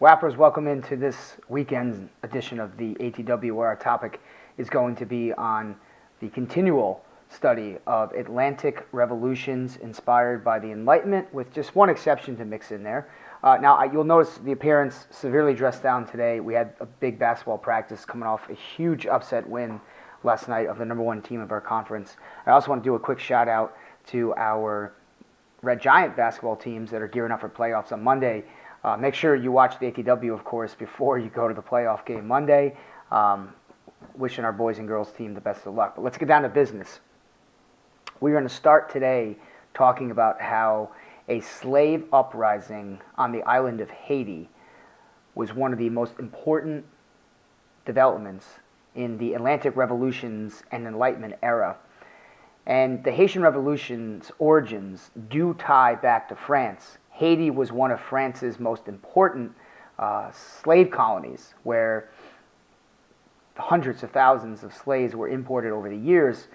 Wappers, welcome into this weekend's edition of the ATW, where our topic is going to be on the continual study of Atlantic revolutions inspired by the Enlightenment, with just one exception to mix in there. You'll notice the appearance severely dressed down today. We had a big basketball practice coming off a huge upset win last night of the number one team of our conference. I also want to do a quick shout out to our Red Giant basketball teams that are gearing up for playoffs on Monday. Make sure you watch the ATW, of course, before you go to the playoff game Monday. Wishing our boys and girls team the best of luck. But let's get down to business. We're going to start today talking about how a slave uprising on the island of Haiti was one of the most important developments in the Atlantic Revolutions and Enlightenment era. And the Haitian Revolution's origins do tie back to France. Haiti was one of France's most important slave colonies, where hundreds of thousands of slaves were imported over the years.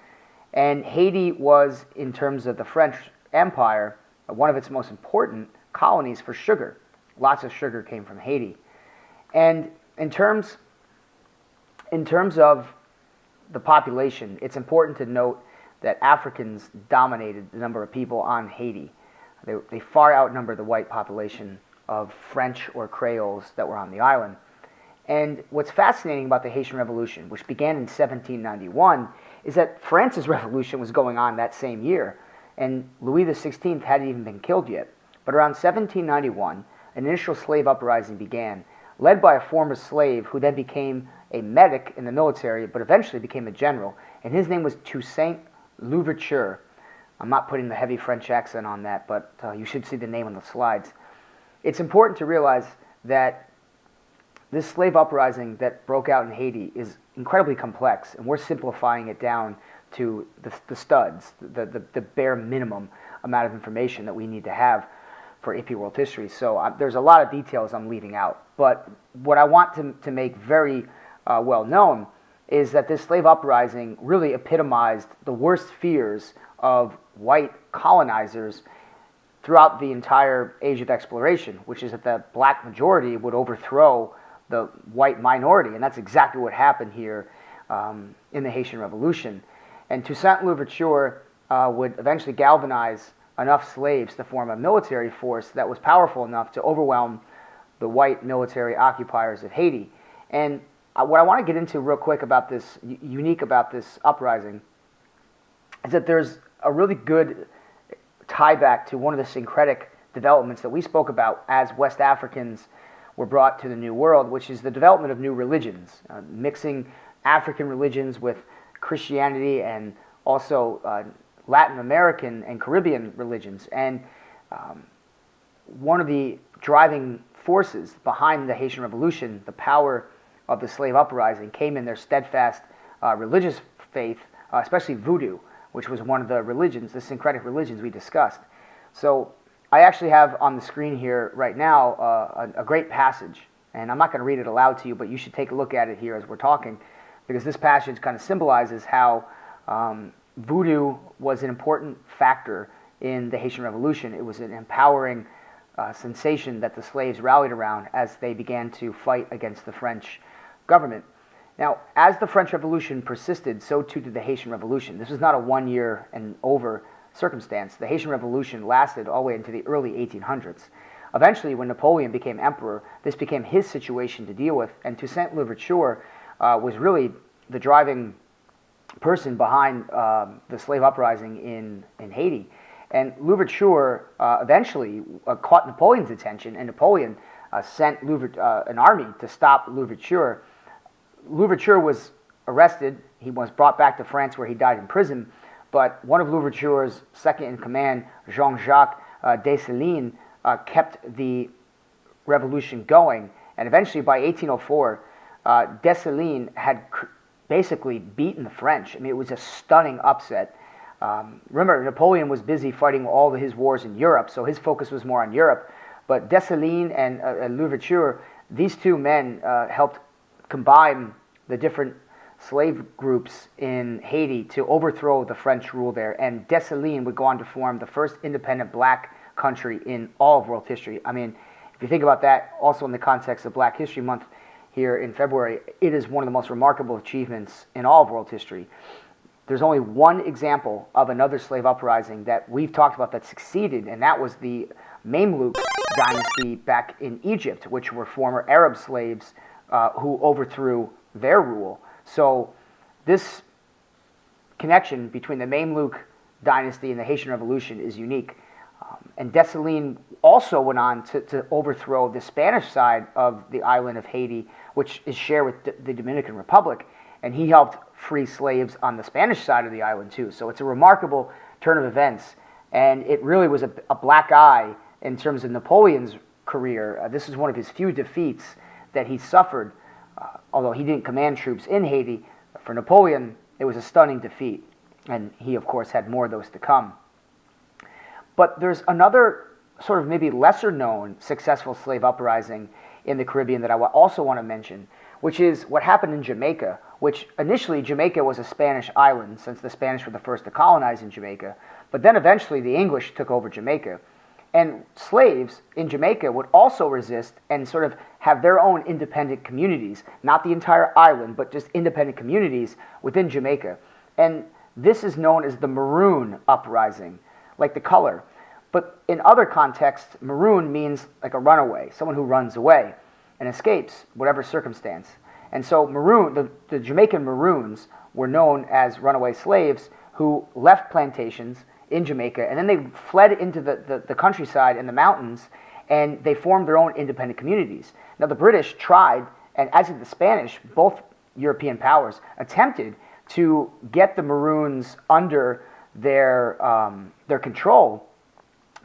And Haiti was, in terms of the French Empire, one of its most important colonies for sugar. Lots of sugar came from Haiti. And in terms of the population, it's important to note that Africans dominated the number of people on Haiti. They far outnumber the white population of French or Creoles that were on the island. And what's fascinating about the Haitian Revolution, which began in 1791, is that France's revolution was going on that same year, and Louis XVI hadn't even been killed yet. But around 1791, an initial slave uprising began, led by a former slave who then became a medic in the military, but eventually became a general, and his name was Toussaint Louverture. I'm not putting the heavy French accent on that, but you should see the name on the slides. It's important to realize that this slave uprising that broke out in Haiti is incredibly complex, and we're simplifying it down to the studs, the bare minimum amount of information that we need to have for AP World History. So there's a lot of details I'm leaving out. But what I want to make very well known is that this slave uprising really epitomized the worst fears of white colonizers throughout the entire age of exploration, which is that the black majority would overthrow the white minority, and that's exactly what happened here in the Haitian Revolution. And Toussaint Louverture would eventually galvanize enough slaves to form a military force that was powerful enough to overwhelm the white military occupiers of Haiti. And what I want to get into real quick about this, unique about this uprising, is that there's a really good tie back to one of the syncretic developments that we spoke about as West Africans were brought to the New World, which is the development of new religions, mixing African religions with Christianity and also Latin American and Caribbean religions. And one of the driving forces behind the Haitian Revolution, the power of the slave uprising, came in their steadfast religious faith, especially voodoo, which was one of the religions, the syncretic religions we discussed. So I actually have on the screen here right now a great passage, and I'm not going to read it aloud to you, but you should take a look at it here as we're talking, because this passage kind of symbolizes how voodoo was an important factor in the Haitian Revolution. It was an empowering sensation that the slaves rallied around as they began to fight against the French government. Now, as the French Revolution persisted, so too did the Haitian Revolution. This was not a 1 year and over circumstance. The Haitian Revolution lasted all the way into the early 1800s. Eventually, when Napoleon became emperor, this became his situation to deal with, and Toussaint Louverture was really the driving person behind the slave uprising in Haiti. And Louverture eventually caught Napoleon's attention, and Napoleon sent an army to stop Louverture. Louverture was arrested. He was brought back to France, where he died in prison. But one of Louverture's second-in-command, Jean-Jacques Dessalines, kept the revolution going. And eventually, by 1804, Dessalines had basically beaten the French. I mean, it was a stunning upset. Remember, Napoleon was busy fighting all of his wars in Europe, so his focus was more on Europe. But Dessalines and Louverture, these two men helped combine the different slave groups in Haiti to overthrow the French rule there. And Dessalines would go on to form the first independent black country in all of world history. I mean, if you think about that also in the context of Black History Month here in February, it is one of the most remarkable achievements in all of world history. There's only one example of another slave uprising that we've talked about that succeeded, and that was the Mamluk dynasty back in Egypt, which were former Arab slaves who overthrew their rule. So this connection between the Mamluk dynasty and the Haitian Revolution is unique. And Dessalines also went on to overthrow the Spanish side of the island of Haiti, which is shared with the Dominican Republic, and he helped free slaves on the Spanish side of the island too. So it's a remarkable turn of events, and it really was a black eye in terms of Napoleon's career. This is one of his few defeats that he suffered, although he didn't command troops in Haiti. For Napoleon, it was a stunning defeat, and he, of course, had more of those to come. But there's another sort of maybe lesser-known successful slave uprising in the Caribbean that I also want to mention, which is what happened in Jamaica, which initially Jamaica was a Spanish island since the Spanish were the first to colonize in Jamaica, but then eventually the English took over Jamaica. And slaves in Jamaica would also resist and sort of have their own independent communities, not the entire island, but just independent communities within Jamaica. And this is known as the Maroon Uprising, like the color. But in other contexts, maroon means like a runaway, someone who runs away and escapes whatever circumstance. And so maroon, the Jamaican Maroons were known as runaway slaves who left plantations in Jamaica, and then they fled into the countryside and the mountains, and they formed their own independent communities. Now the British tried, and as did the Spanish, both European powers, attempted to get the Maroons under their control,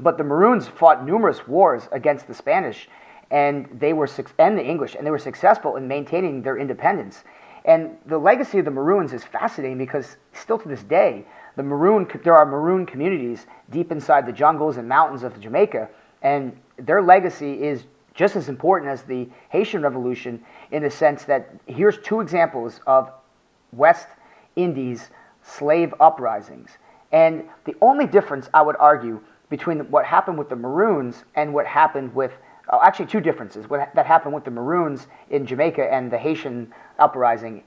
but the Maroons fought numerous wars against the Spanish, and the English, and they were successful in maintaining their independence. And the legacy of the Maroons is fascinating because still to this day, there are Maroon communities deep inside the jungles and mountains of Jamaica, and their legacy is just as important as the Haitian Revolution in the sense that here's two examples of West Indies slave uprisings. And the only difference, I would argue, between what happened with the Maroons and what happened with, actually two differences, that happened with the Maroons in Jamaica and the Haitian uprising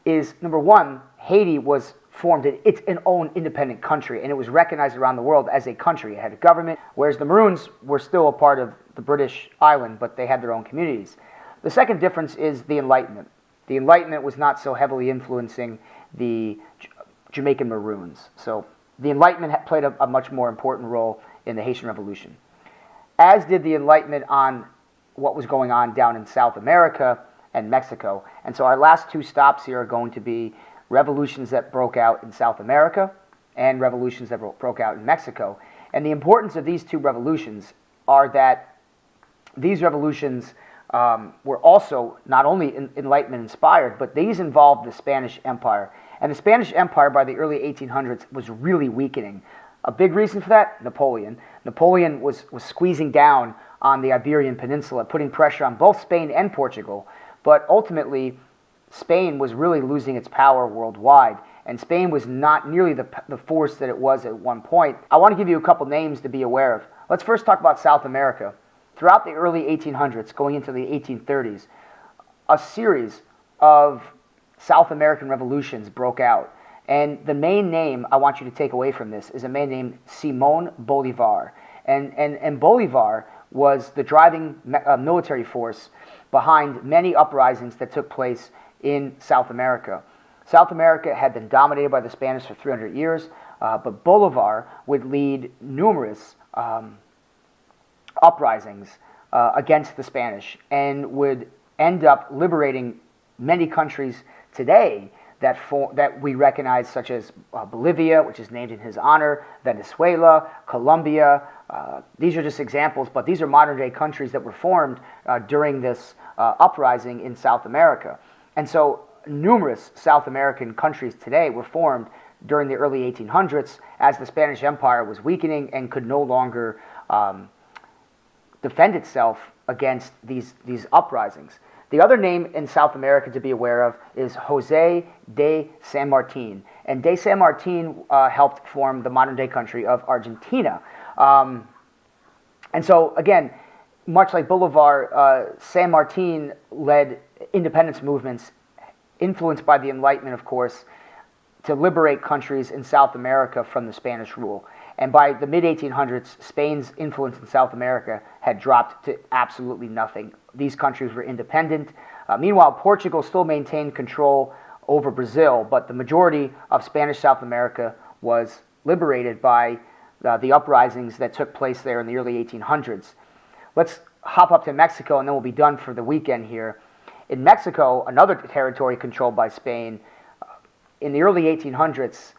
is, number one, Haiti was formed its own independent country, and it was recognized around the world as a country. It had a government, whereas the Maroons were still a part of the British island, but they had their own communities. The second difference is the Enlightenment. The Enlightenment was not so heavily influencing the Jamaican Maroons. So the Enlightenment played a much more important role in the Haitian Revolution, as did the Enlightenment on what was going on down in South America and Mexico. And so our last two stops here are going to be revolutions that broke out in South America and revolutions that broke out in Mexico. And the importance of these two revolutions are that these revolutions were also not only Enlightenment inspired, but these involved the Spanish Empire. And the Spanish Empire by the early 1800s was really weakening. A big reason for that, Napoleon. Napoleon was squeezing down on the Iberian Peninsula, putting pressure on both Spain and Portugal. But ultimately, Spain was really losing its power worldwide, and Spain was not nearly the force that it was at one point. I want to give you a couple names to be aware of. Let's first talk about South America. Throughout the early 1800s, going into the 1830s, a series of South American revolutions broke out. And the main name I want you to take away from this is a man named Simón Bolívar. And Bolívar was the driving military force behind many uprisings that took place in South America. South America had been dominated by the Spanish for 300 years, but Bolívar would lead numerous uprisings against the Spanish and would end up liberating many countries today that we recognize, such as Bolivia, which is named in his honor, Venezuela, Colombia. These are just examples, but these are modern-day countries that were formed during this uprising in South America. And so numerous South American countries today were formed during the early 1800s as the Spanish Empire was weakening and could no longer defend itself against these uprisings. The other name in South America to be aware of is José de San Martín. And de San Martín helped form the modern-day country of Argentina. And so, again, much like Bolivar, San Martin led independence movements influenced by the Enlightenment, of course, to liberate countries in South America from the Spanish rule. And by the mid-1800s, Spain's influence in South America had dropped to absolutely nothing. These countries were independent. Meanwhile, Portugal still maintained control over Brazil, but the majority of Spanish South America was liberated by the uprisings that took place there in the early 1800s. Let's hop up to Mexico, and then we'll be done for the weekend here. In Mexico, another territory controlled by Spain, in the early 1800s,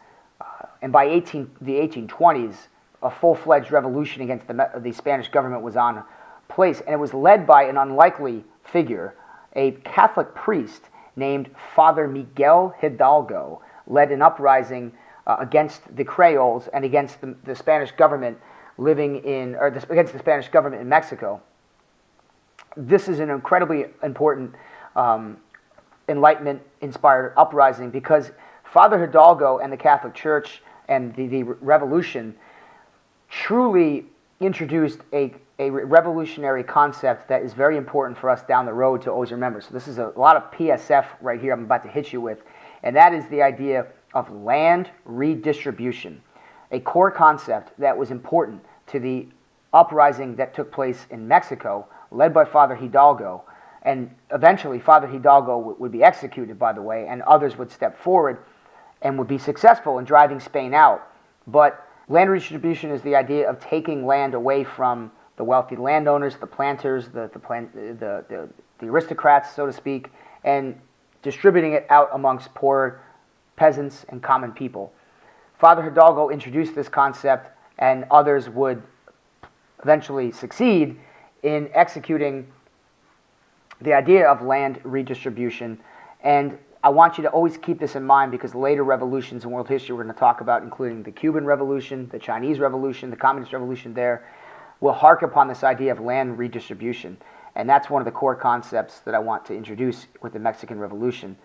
and by the 1820s, a full-fledged revolution against the Spanish government was on place, and it was led by an unlikely figure, a Catholic priest named Father Miguel Hidalgo, led an uprising against the Creoles and against the Spanish government against the Spanish government in Mexico. This is an incredibly important Enlightenment-inspired uprising because Father Hidalgo and the Catholic Church and the revolution truly introduced a revolutionary concept that is very important for us down the road to always remember. So this is a lot of PSF right here I'm about to hit you with, and that is the idea of land redistribution, a core concept that was important to the uprising that took place in Mexico, led by Father Hidalgo. And eventually Father Hidalgo would be executed, by the way, and others would step forward and would be successful in driving Spain out. But land redistribution is the idea of taking land away from the wealthy landowners, the planters, the aristocrats, so to speak, and distributing it out amongst poor peasants and common people. Father Hidalgo introduced this concept, and others would eventually succeed in executing the idea of land redistribution. And I want you to always keep this in mind because later revolutions in world history we're going to talk about, including the Cuban Revolution, the Chinese Revolution, the Communist Revolution there, will hark upon this idea of land redistribution. And that's one of the core concepts that I want to introduce with the Mexican Revolution.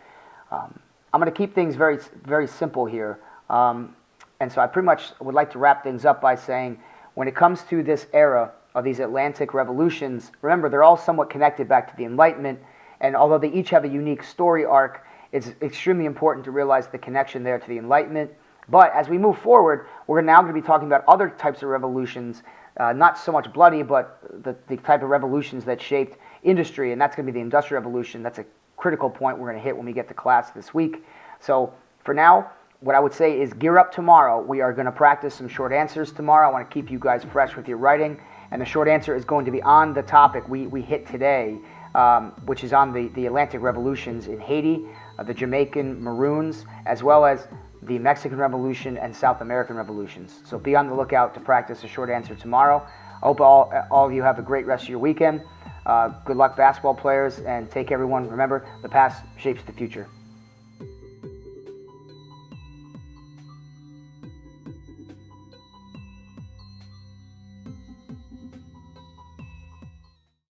I'm going to keep things very, very simple here. And so I pretty much would like to wrap things up by saying when it comes to this era of these Atlantic revolutions, remember they're all somewhat connected back to the Enlightenment, and although they each have a unique story arc, it's extremely important to realize the connection there to the Enlightenment. But as we move forward, we're now going to be talking about other types of revolutions, not so much bloody, but the type of revolutions that shaped industry, and that's going to be the Industrial Revolution. That's a critical point we're going to hit when we get to class this week. So for now, what I would say is gear up tomorrow. We are going to practice some short answers tomorrow. I want to keep you guys fresh with your writing. And the short answer is going to be on the topic we hit today, which is on the Atlantic revolutions in Haiti, the Jamaican Maroons, as well as the Mexican Revolution and South American revolutions. So be on the lookout to practice a short answer tomorrow. I hope all of you have a great rest of your weekend. Good luck, basketball players, and take care, everyone. Remember, the past shapes the future.